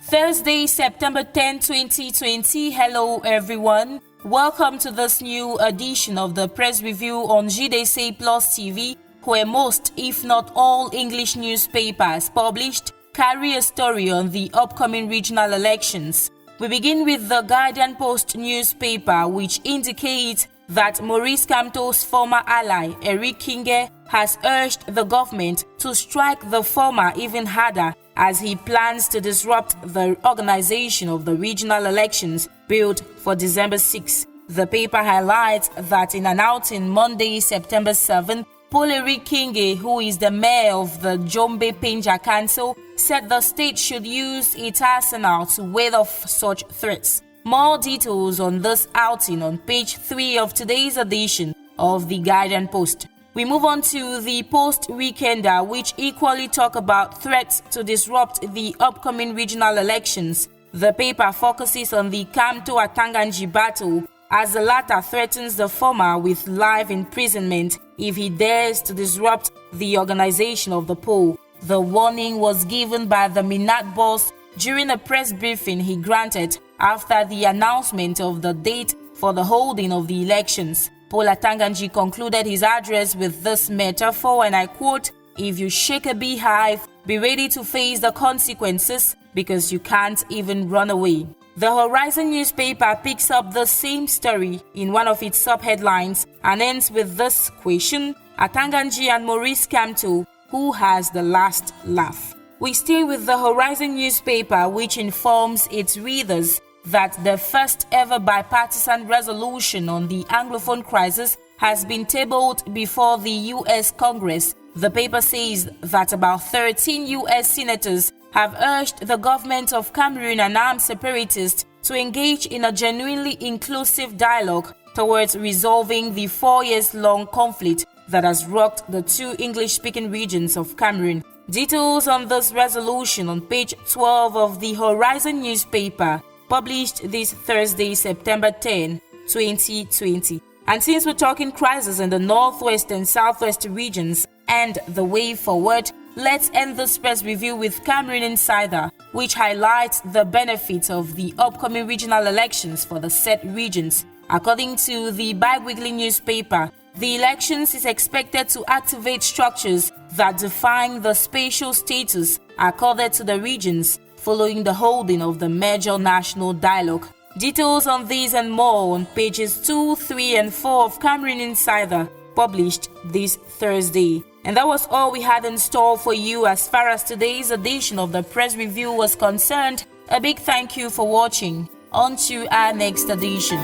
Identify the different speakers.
Speaker 1: Thursday, September 10, 2020. Hello, everyone. Welcome to this new edition of the Press Review on JDC Plus TV, where most, if not all, English newspapers published carry a story on the upcoming regional elections. We begin with the Guardian Post newspaper, which indicates that Maurice Kamto's former ally, Eric Kinge, has urged the government to strike the former even harder as he plans to disrupt the organization of the regional elections billed for December 6. The paper highlights that in an outing Monday, September 7, Paul Eric Kinge, who is the mayor of the Jombe Penja Council, said the state should use its arsenal to ward off such threats. More details on this outing on page 3 of today's edition of the Guardian Post. We move on to the Post Weekender, which equally talk about threats to disrupt the upcoming regional elections. The paper focuses on the Kamto Atanganji battle, as the latter threatens the former with life imprisonment if he dares to disrupt the organization of the poll. The warning was given by the Minat boss during a press briefing he granted after the announcement of the date for the holding of the elections. Paul Atanganji concluded his address with this metaphor, and I quote, "If you shake a beehive, be ready to face the consequences because you can't even run away." The Horizon newspaper picks up the same story in one of its sub-headlines and ends with this question: Atanganji and Maurice Kamto, who has the last laugh? We stay with the Horizon newspaper, which informs its readers that the first ever bipartisan resolution on the Anglophone crisis has been tabled before the U.S. Congress. The paper says that about 13 U.S. senators have urged the government of Cameroon and armed separatists to engage in a genuinely inclusive dialogue towards resolving the 4 years-long conflict that has rocked the two English-speaking regions of Cameroon. Details on this resolution on page 12 of the Horizon newspaper, published this Thursday, September 10, 2020. And since we're talking crisis in the northwest and southwest regions and the way forward, let's end this press review with Cameroon Insider, which highlights the benefits of the upcoming regional elections for the said regions. According to the bi-weekly newspaper, the elections is expected to activate structures that define the spatial status accorded to the regions following the holding of the major national dialogue. Details on these and more on pages 2, 3, and 4 of Cameroon Insider, published this Thursday. And that was all we had in store for you as far as today's edition of the Press Review was concerned. A big thank you for watching. On to our next edition.